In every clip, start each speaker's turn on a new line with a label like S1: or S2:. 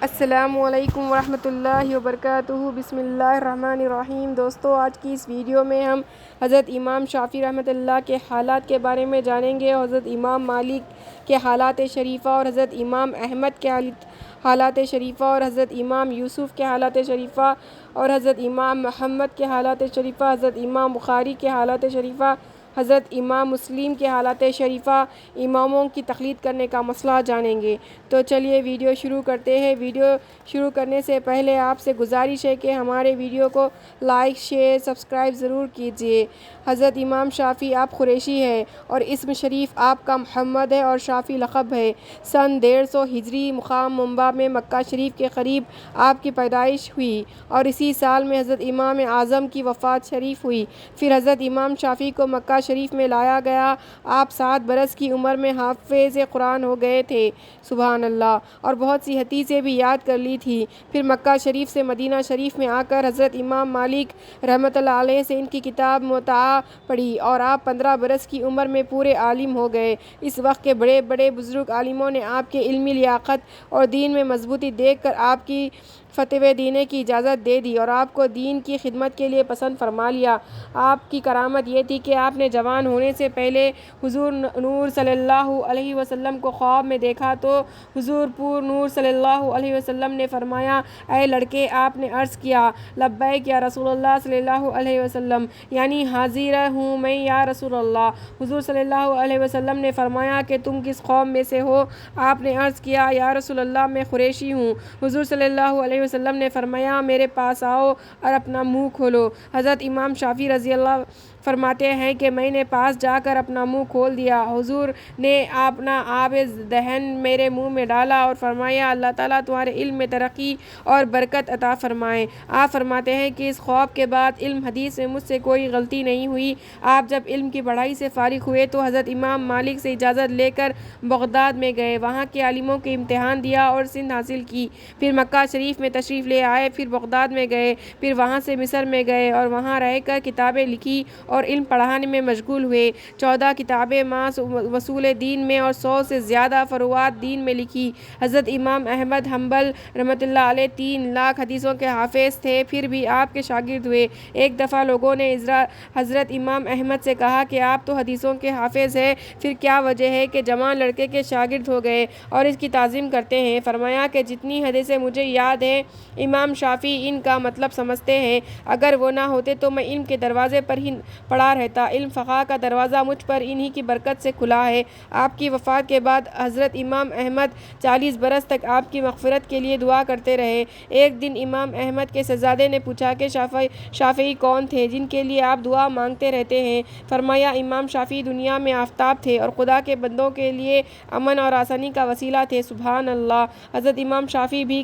S1: السلام علیکم ورحمۃ اللہ وبرکاتہ۔ بسم اللہ الرحمن الرحیم۔ دوستو، آج کی اس ویڈیو میں ہم حضرت امام شافعی رحمۃ اللہ کے حالات کے بارے میں جانیں گے، اور حضرت امام مالک کے حالات شریفہ، اور حضرت امام احمد کے حالات شریفہ، اور حضرت امام یوسف کے حالات شریفہ، اور حضرت امام محمد کے حالات شریفہ، حضرت امام بخاری کے حالات شریفہ، حضرت امام مسلم کے حالات شریفہ، اماموں کی تقلید کرنے کا مسئلہ جانیں گے۔ تو چلیے ویڈیو شروع کرتے ہیں۔ ویڈیو شروع کرنے سے پہلے آپ سے گزارش ہے کہ ہمارے ویڈیو کو لائک، شیئر، سبسکرائب ضرور کیجیے۔ حضرت امام شافعی آپ قریشی ہے، اور اسم شریف آپ کا محمد ہے، اور شافعی لقب ہے۔ سن 150 ہجری مقام منبع میں مکہ شریف کے قریب آپ کی پیدائش ہوئی، اور اسی سال میں حضرت امام اعظم کی وفات شریف ہوئی۔ پھر حضرت امام شافعی کو مکہ شریف میں لایا گیا۔ آپ 7 برس کی عمر میں حافظ قرآن ہو گئے تھے، سبحان اللہ، اور بہت سی حدیثیں بھی یاد کر لی تھی۔ پھر مکہ شریف سے مدینہ شریف میں آ کر حضرت امام مالک رحمۃ اللہ علیہ سے ان کی کتاب موطا پڑھی، اور آپ 15 برس کی عمر میں پورے عالم ہو گئے۔ اس وقت کے بڑے بڑے بزرگ عالموں نے آپ کے علمی لیاقت اور دین میں مضبوطی دیکھ کر آپ کی فتوے دینے کی اجازت دے دی، اور آپ کو دین کی خدمت کے لیے پسند فرما لیا۔ آپ کی کرامت یہ تھی کہ آپ نے جوان ہونے سے پہلے حضور نور صلی اللہ علیہ وسلم کو خواب میں دیکھا، تو حضور پور نور صلی اللہ علیہ وسلم نے فرمایا، اے لڑکے! آپ نے عرض کیا، لبیک یا رسول اللہ صلی اللہ علیہ وسلم، یعنی حاضر ہوں میں یا رسول اللہ۔ حضور صلی اللہ علیہ وسلم نے فرمایا کہ تم کس قوم میں سے ہو؟ آپ نے عرض کیا، یا رسول اللہ میں قریشی ہوں۔ حضور صلی اللہ علیہ وسلم نے فرمایا، میرے پاس آؤ اور اپنا منہ کھولو۔ حضرت امام شافعی رضی اللہ فرماتے ہیں کہ میں نے پاس جا کر اپنا منہ کھول دیا۔ حضور نے اپنا آب دہن میرے منہ میں ڈالا اور فرمایا، اللہ تعالیٰ تمہارے علم میں ترقی اور برکت عطا فرمائے۔ آپ فرماتے ہیں کہ اس خواب کے بعد علم حدیث میں مجھ سے کوئی غلطی نہیں ہوئی۔ آپ جب علم کی پڑھائی سے فارغ ہوئے تو حضرت امام مالک سے اجازت لے کر بغداد میں گئے، وہاں کے عالموں کے امتحان دیا اور سند حاصل کی۔ پھر مکہ شریف میں تشریف لے آئے، پھر بغداد میں گئے، پھر وہاں سے مصر میں گئے، اور وہاں رہ کر کتابیں لکھی اور علم پڑھانے میں مشغول ہوئے۔ 14 کتابیں ماں اصول دین میں اور 100 سے زیادہ فروعات دین میں لکھی۔ حضرت امام احمد حنبل رحمۃ اللہ علیہ 3 لاکھ حدیثوں کے حافظ تھے، پھر بھی آپ کے شاگرد ہوئے۔ ایک دفعہ لوگوں نے حضرت امام احمد سے کہا کہ آپ تو حدیثوں کے حافظ ہیں، پھر کیا وجہ ہے کہ جوان لڑکے کے شاگرد ہو گئے اور اس کی تعظیم کرتے ہیں؟ فرمایا کہ جتنی حدیثیں مجھے یاد ہیں، امام شافعی ان کا مطلب سمجھتے ہیں، اگر وہ نہ ہوتے تو میں علم کے دروازے پر ہی پڑا رہتا۔ علم فقہ کا دروازہ مجھ پر انہی کی برکت سے کھلا ہے۔ آپ کی وفات کے بعد حضرت امام احمد 40 برس تک آپ کی مغفرت کے لیے دعا کرتے رہے۔ ایک دن امام احمد کے شہزادے نے پوچھا کہ شافعی کون تھے جن کے لیے آپ دعا مانگتے رہتے ہیں؟ فرمایا، امام شافعی دنیا میں آفتاب تھے اور خدا کے بندوں کے لیے امن اور آسانی کا وسیلہ تھے، سبحان اللہ۔ حضرت امام شافعی بھی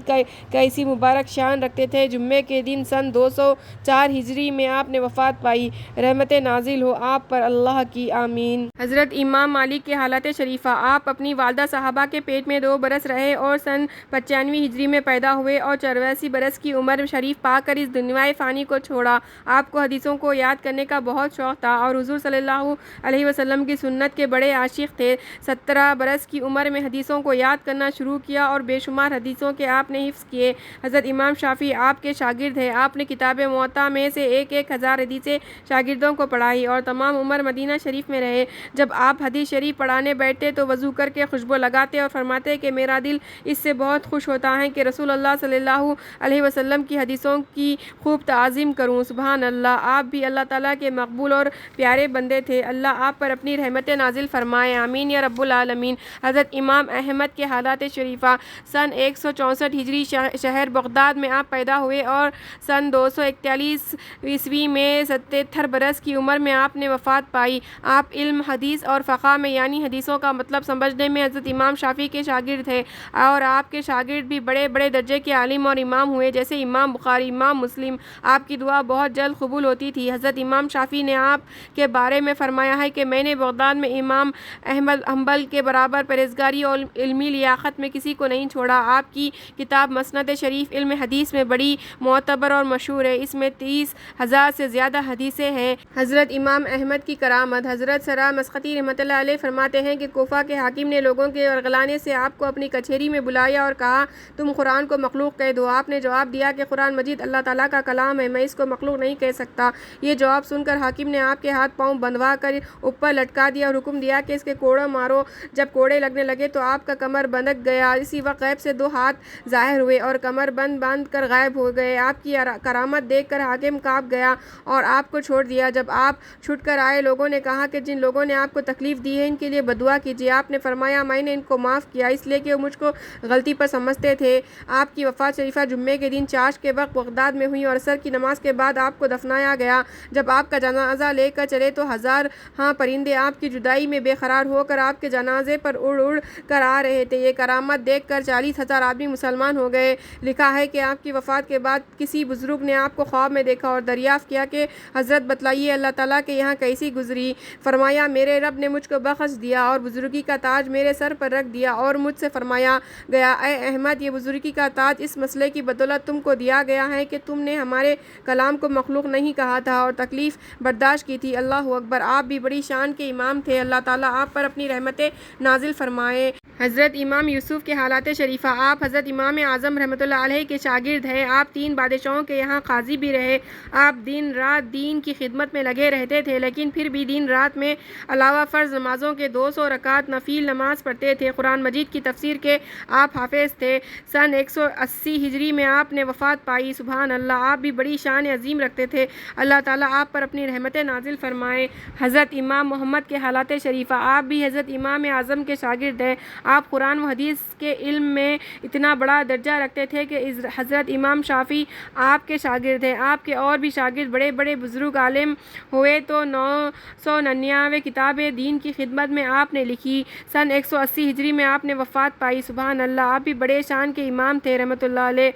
S1: کیسی مبارک شان رکھتے تھے۔ جمعے کے دن سن 204 ہجری میں آپ نے وفات پائی، رحمت نازل ہو آپ پر اللہ کی، آمین۔ حضرت امام مالک کے حالات شریفہ۔ آپ اپنی والدہ صاحبہ کے پیٹ میں 2 برس رہے اور سن 95 ہجری میں پیدا ہوئے، اور 84 برس کی عمر شریف پا کر اس دنیائے فانی کو چھوڑا۔ آپ کو حدیثوں کو یاد کرنے کا بہت شوق تھا، اور حضور صلی اللہ علیہ وسلم کی سنت کے بڑے عاشق تھے۔ 17 برس کی عمر میں حدیثوں کو یاد کرنا شروع کیا، اور بے شمار حدیثوں کے آپ نے حفظ کیے۔ حضرت امام شافعی آپ کے شاگرد ہیں۔ آپ نے کتاب موطا میں سے 1000 حدیثیں شاگردوں کو پڑھائی، اور تمام عمر مدینہ شریف میں رہے۔ جب آپ حدیث شریف پڑھانے بیٹھتے تو وضو کر کے خوشبو لگاتے اور فرماتے کہ میرا دل اس سے بہت خوش ہوتا ہے کہ رسول اللہ صلی اللہ علیہ وسلم کی حدیثوں کی خوب تعظیم کروں، سبحان اللہ۔ آپ بھی اللہ تعالیٰ کے مقبول اور پیارے بندے تھے، اللہ آپ پر اپنی رحمت نازل فرمائے، آمین یا رب العالمین۔ حضرت امام احمد کے حالات شریفہ۔ سن 164 ہجری شہر بغداد میں آپ پیدا ہوئے، اور سن 241 عیسوی میں 77 برس کی عمر میں آپ نے وفات پائی۔ آپ علم حدیث اور فقہ میں، یعنی حدیثوں کا مطلب سمجھنے میں حضرت امام شافعی کے شاگرد تھے، اور آپ کے شاگرد بھی بڑے بڑے درجے کے عالم اور امام ہوئے، جیسے امام بخاری، امام مسلم۔ آپ کی دعا بہت جلد قبول ہوتی تھی۔ حضرت امام شافعی نے آپ کے بارے میں فرمایا ہے کہ میں نے بغداد میں امام احمد حنبل کے برابر پرہیزگاری اور علمی لیاقت میں کسی کو نہیں چھوڑا۔ آپ کی کتاب مسند شریف علم حدیث میں بڑی معتبر اور مشہور ہے، اس میں 30,000 سے زیادہ حدیثیں ہیں۔ حضرت امام احمد کی کرامت۔ حضرت سرا مسقطی رحمۃ اللہ علیہ فرماتے ہیں کہ کوفہ کے حاکم نے لوگوں کے ورغلانے سے آپ کو اپنی کچہری میں بلایا اور کہا تم قرآن کو مخلوق کہہ دو۔ آپ نے جواب دیا کہ قرآن مجید اللہ تعالیٰ کا کلام ہے، میں اس کو مخلوق نہیں کہہ سکتا۔ یہ جواب سن کر حاکم نے آپ کے ہاتھ پاؤں بندھوا کر اوپر لٹکا دیا اور حکم دیا کہ اس کے کوڑے مارو۔ جب کوڑے لگنے لگے تو آپ کا کمر بندھ گیا۔ اسی وقت غیب سے 2 ہاتھ ظاہر ہوئے اور کمر باندھ کر غائب ہو گئے۔ آپ کی کرامت دیکھ کر حاکم کانپ گیا اور آپ کو چھوڑ دیا۔ جب آپ چھٹ کر آئے، لوگوں نے کہا کہ جن لوگوں نے آپ کو تکلیف دی ہے ان کے لیے بددعا کیجیے۔ آپ نے فرمایا میں نے ان کو معاف کیا اس لیے کہ وہ مجھ کو غلطی پر سمجھتے تھے۔ آپ کی وفات شریفہ جمعے کے دن چاشت کے وقت بغداد میں ہوئی اور عصر کی نماز کے بعد آپ کو دفنایا گیا۔ جب آپ کا جنازہ لے کر چلے تو ہزاراں پرندے آپ کی جدائی میں بے قرار ہو کر آپ کے جنازے پر اڑ کر آ رہے تھے۔ یہ کرامت دیکھ کر 40,000 آدمی مسلمان ہو گئے۔ لکھا ہے کہ آپ کی وفات کے بعد کسی بزرگ نے آپ کو خواب میں دیکھا اور دریافت کیا کہ حضرت بتلائیے اللہ تعالیٰ کے یہاں کیسی گزری؟ فرمایا میرے رب نے مجھ کو بخش دیا اور بزرگی کا تاج میرے سر پر رکھ دیا، اور مجھ سے فرمایا گیا اے احمد، یہ بزرگی کا تاج اس مسئلے کی بدولت تم کو دیا گیا ہے کہ تم نے ہمارے کلام کو مخلوق نہیں کہا تھا اور تکلیف برداشت کی تھی۔ اللہ اکبر، آپ بھی بڑی شان کے امام تھے، اللہ تعالیٰ آپ پر اپنی رحمتیں نازل فرمائے۔ حضرت امام یوسف کے حالات شریفہ۔ آپ حضرت امام اعظم رحمۃ اللہ علیہ کے شاگرد ہیں۔ آپ 3 بادشاہوں کے یہاں قاضی بھی رہے۔ آپ دن رات دین کی خدمت میں لگے رہتے تھے، لیکن پھر بھی دن رات میں علاوہ فرض نمازوں کے 200 رکعت نفل نماز پڑھتے تھے۔ قرآن مجید کی تفسیر کے آپ حافظ تھے۔ سن 180 ہجری میں آپ نے وفات پائی۔ سبحان اللہ، آپ بھی بڑی شان عظیم رکھتے تھے، اللہ تعالیٰ آپ پر اپنی رحمتیں نازل فرمائے۔ حضرت امام محمد کے حالات شریفہ۔ آپ بھی حضرت امام اعظم کے شاگرد ہیں۔ آپ قرآن و حدیث کے علم میں اتنا بڑا درجہ رکھتے تھے کہ حضرت امام شافعی آپ کے شاگرد ہیں۔ آپ کے اور بھی شاگرد بڑے بڑے بزرگ عالم ہوئے تو 999 کتابیں دین کی خدمت میں آپ نے لکھی۔ سن 180 ہجری میں آپ نے وفات پائی۔ سبحان اللہ، آپ بھی بڑے شان کے امام تھے رحمۃ اللہ علیہ۔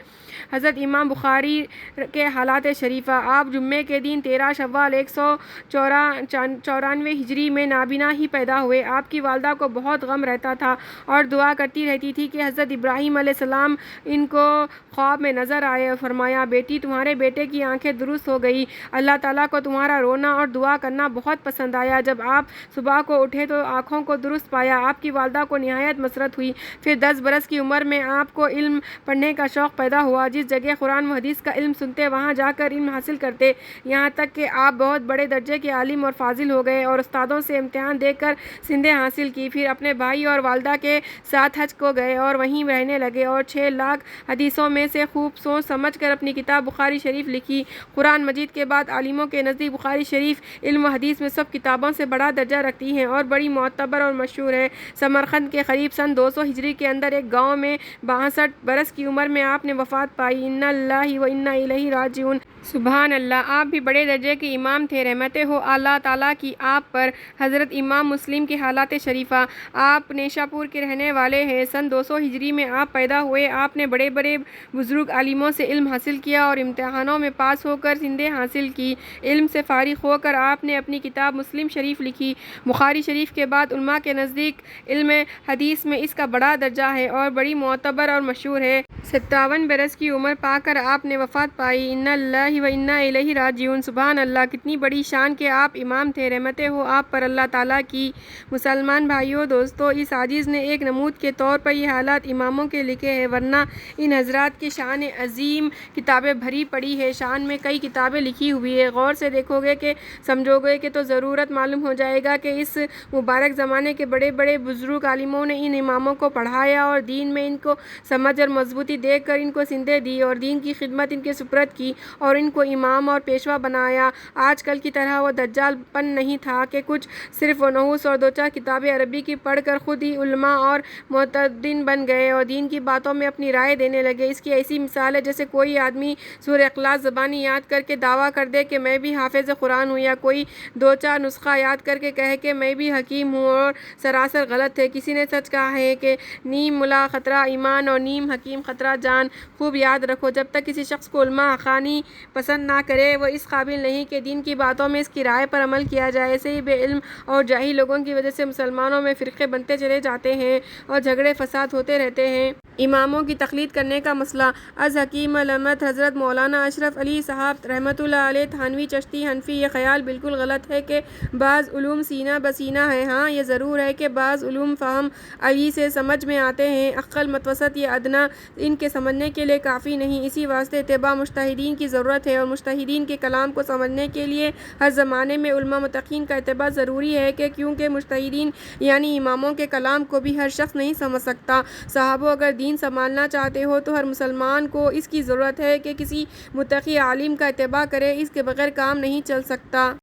S1: حضرت امام بخاری کے حالات شریفہ۔ آپ جمعے کے دن 13 شوال 194 ہجری میں نابینا ہی پیدا ہوئے۔ آپ کی والدہ کو بہت غم رہتا تھا اور دعا کرتی رہتی تھی کہ حضرت ابراہیم علیہ السلام ان کو خواب میں نظر آئے اور فرمایا بیٹی تمہارے بیٹے کی آنکھیں درست ہو گئی، اللہ تعالیٰ کو تمہارا رونا اور دعا کرنا بہت پسند آیا۔ جب آپ صبح کو اٹھے تو آنکھوں کو درست پایا۔ آپ کی والدہ کو نہایت مسرت ہوئی۔ پھر 10 برس کی عمر میں آپ کو علم پڑھنے کا شوق پیدا ہوا۔ جس جگہ قرآن و حدیث کا علم سنتے وہاں جا کر علم حاصل کرتے، یہاں تک کہ آپ بہت بڑے درجے کے عالم اور فاضل ہو گئے اور استادوں سے امتحان دے کر سندیں حاصل کی۔ پھر اپنے بھائی اور والدہ کے ساتھ حج کو گئے اور وہیں رہنے لگے اور 6 لاکھ حدیثوں میں سے خوب سوچ سمجھ کر اپنی کتاب بخاری شریف لکھی۔ قرآن مجید کے بعد عالموں کے نزدیک بخاری شریف علم و حدیث میں سب کتابوں سے بڑا درجہ رکھتی ہے اور بڑی معتبر اور مشہور ہے۔ سمرقند کے قریب سن 200 ہجری کے اندر ایک گاؤں میں 62 برس کی عمر میں آپ نے وفات پائی۔ انا اللہ و انا الیہ راجعون۔ سبحان اللہ، آپ بھی بڑے درجے کے امام تھے، رحمتیں ہو اللہ تعالیٰ کی آپ پر۔ حضرت امام مسلم کے حالات شریفہ۔ آپ نیشا پور کے رہنے والے ہیں۔ سن 200 ہجری میں آپ پیدا ہوئے۔ آپ نے بڑے بڑے بزرگ عالموں سے علم حاصل کیا اور امتحانوں میں پاس ہو کر سندیں حاصل کی۔ علم سے فارغ ہو کر آپ نے اپنی کتاب مسلم شریف لکھی۔ بخاری شریف کے بعد علماء کے نزدیک علم حدیث میں اس کا بڑا درجہ ہے اور بڑی معتبر اور مشہور ہے۔ 57 برس کی عمر پا کر آپ نے وفات پائی۔ انا اللہ و انا الیہ راجعون۔ سبحان اللہ، کتنی بڑی شان کے آپ امام تھے، رحمتیں ہو آپ پر اللہ تعالیٰ کی۔ مسلمان بھائیوں دوستو، اس عاجز نے ایک نمود کے طور پر یہ حالات اماموں کے لکھے ہیں، ورنہ ان حضرات کی شان عظیم کتابیں بھری پڑی ہے۔ شان میں کئی کتابیں لکھی ہوئی ہے، غور سے دیکھو گے کہ سمجھو گے کہ تو ضرورت معلوم ہو جائے گا کہ اس مبارک زمانے کے بڑے بڑے بزرگ عالموں نے ان اماموں کو پڑھایا اور دین میں ان کو سمجھ اور مضبوطی دے کر ان کو سندیں دی اور دین کی خدمت ان کے سپرد کی اور ان کو امام اور پیشوا بنایا۔ آج کل کی طرح وہ دجال پن نہیں تھا کہ کچھ صرف نحوس اور 2-4 کتابیں عربی کی پڑھ کر خود ہی علماء اور متدین بن گئے اور دین کی باتوں میں اپنی رائے دینے لگے۔ اس کی ایسی مثال ہے جیسے کوئی آدمی سورہ اخلاص زبانی یاد کر کے دعویٰ کر دے کہ میں بھی حافظ قرآن ہوں، یا کوئی 2-4 نسخہ یاد کر کے کہے کہ میں بھی حکیم ہوں، اور سراسر غلط ہے۔ کسی نے سچ کہا ہے کہ نیم ملا خطرہ ایمان اور نیم حکیم خطرہ خطرات جان۔ خوب یاد رکھو، جب تک کسی شخص کو علماء خوانی پسند نہ کرے وہ اس قابل نہیں کہ دین کی باتوں میں اس کی رائے پر عمل کیا جائے۔ ایسے ہی بے علم اور جاہل لوگوں کی وجہ سے مسلمانوں میں فرقے بنتے چلے جاتے ہیں اور جھگڑے فساد ہوتے رہتے ہیں۔ اماموں کی تقلید کرنے کا مسئلہ۔ از حکیم علامت حضرت مولانا اشرف علی صاحب رحمۃ اللہ علیہ تھانوی چشتی حنفی۔ یہ خیال بالکل غلط ہے کہ بعض علوم سینہ بسینہ ہیں۔ ہاں، یہ ضرور ہے کہ بعض علوم فہم علی سے سمجھ میں آتے ہیں، اقل متوسط یا ادنیٰ ان کے سمجھنے کے لیے کافی نہیں۔ اسی واسطے اتباع مجتہدین کی ضرورت ہے اور مجتہدین کے کلام کو سمجھنے کے لیے ہر زمانے میں علماء متقین کا اتباع ضروری ہے کہ کیونکہ مجتہدین یعنی اماموں کے کلام کو بھی ہر شخص نہیں سمجھ سکتا۔ صحابہ اگر دین سنبھالنا چاہتے ہو تو ہر مسلمان کو اس کی ضرورت ہے کہ کسی متقی عالم کا اتباع کرے، اس کے بغیر کام نہیں چل سکتا۔